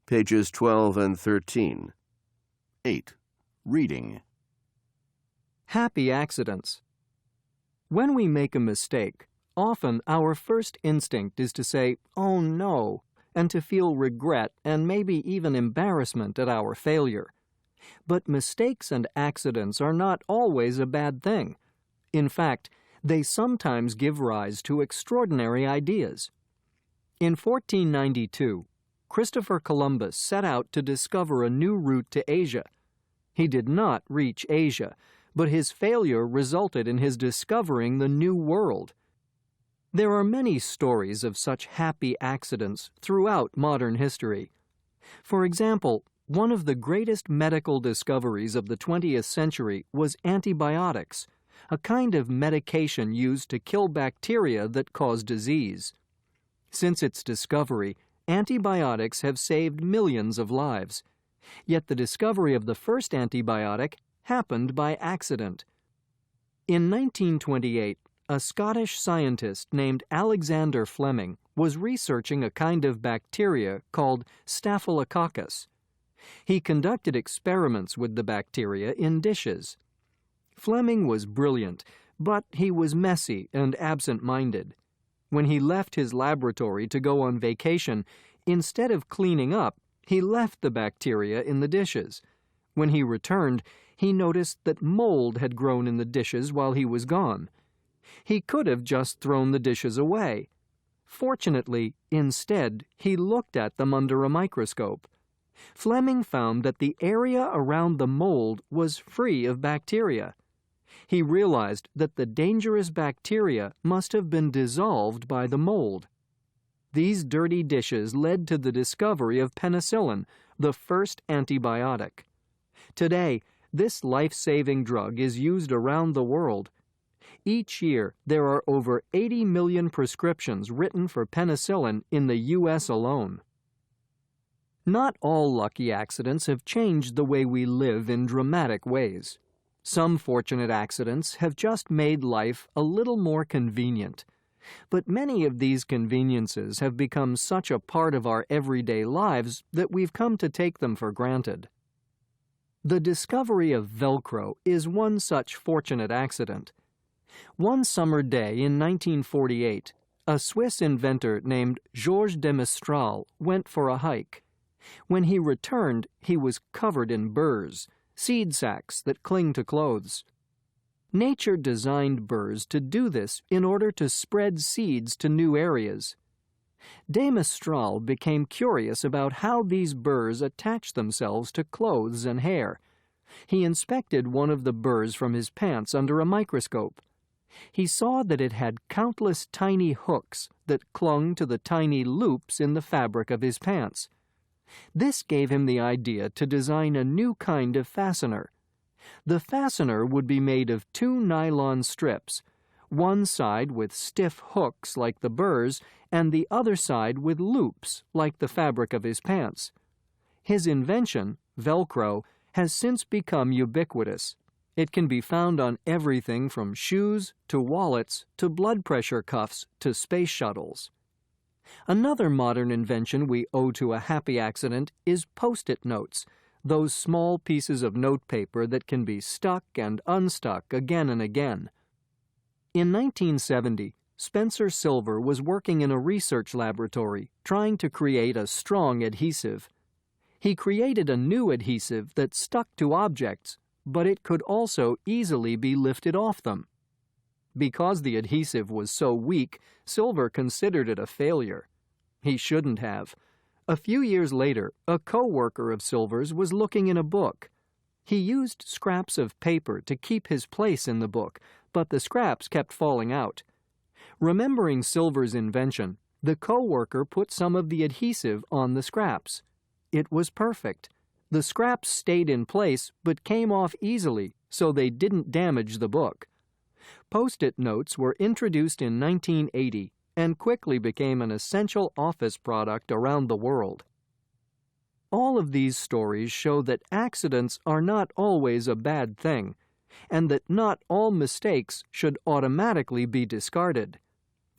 pages 12 and 13. 8. Reading. Happy accidents. When we make a mistake, often our first instinct is to say, "Oh no," and to feel regret and maybe even embarrassment at our failure. But mistakes and accidents are not always a bad thing. In fact, they sometimes give rise to extraordinary ideas. In 1492, Christopher Columbus set out to discover a new route to Asia. He did not reach Asia, but his failure resulted in his discovering the New World. There are many stories of such happy accidents throughout modern history. For example, one of the greatest medical discoveries of the 20th century was antibiotics, a kind of medication used to kill bacteria that cause disease. Since its discovery, antibiotics have saved millions of lives. Yet the discovery of the first antibiotic happened by accident. In 1928, a Scottish scientist named Alexander Fleming was researching a kind of bacteria called Staphylococcus. He conducted experiments with the bacteria in dishes. Fleming was brilliant, but he was messy and absent-minded. When he left his laboratory to go on vacation, instead of cleaning up, he left the bacteria in the dishes. When he returned, he noticed that mold had grown in the dishes while he was gone. He could have just thrown the dishes away. Fortunately, instead, he looked at them under a microscope. Fleming found that the area around the mold was free of bacteria. He realized that the dangerous bacteria must have been dissolved by the mold. These dirty dishes led to the discovery of penicillin, the first antibiotic. Today, this life-saving drug is used around the world. Each year, there are over 80 million prescriptions written for penicillin in the U.S. alone. Not all lucky accidents have changed the way we live in dramatic ways. Some fortunate accidents have just made life a little more convenient. But many of these conveniences have become such a part of our everyday lives that we've come to take them for granted. The discovery of Velcro is one such fortunate accident. One summer day in 1948, a Swiss inventor named Georges de Mestral went for a hike. When he returned, he was covered in burrs, seed sacs that cling to clothes. Nature designed burrs to do this in order to spread seeds to new areas. De Mestral became curious about how these burrs attach themselves to clothes and hair. He inspected one of the burrs from his pants under a microscope. He saw that it had countless tiny hooks that clung to the tiny loops in the fabric of his pants. This gave him the idea to design a new kind of fastener. The fastener would be made of 2 nylon strips, one side with stiff hooks like the burrs and the other side with loops like the fabric of his pants. His invention, Velcro, has since become ubiquitous. It can be found on everything from shoes to wallets to blood pressure cuffs to space shuttles. Another modern invention we owe to a happy accident is Post-it notes, those small pieces of notepaper that can be stuck and unstuck again and again. In 1970, Spencer Silver was working in a research laboratory trying to create a strong adhesive. He created a new adhesive that stuck to objects, but it could also easily be lifted off them. Because the adhesive was so weak, Silver considered it a failure. He shouldn't have. A few years later, a co-worker of Silver's was looking in a book. He used scraps of paper to keep his place in the book, but the scraps kept falling out. Remembering Silver's invention, the co-worker put some of the adhesive on the scraps. It was perfect. The scraps stayed in place but came off easily, so they didn't damage the book. Post-it notes were introduced in 1980 and quickly became an essential office product around the world. All of these stories show that accidents are not always a bad thing, and that not all mistakes should automatically be discarded.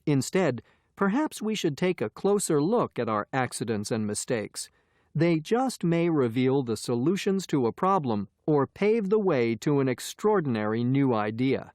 Instead, perhaps we should take a closer look at our accidents and mistakes. They just may reveal the solutions to a problem or pave the way to an extraordinary new idea.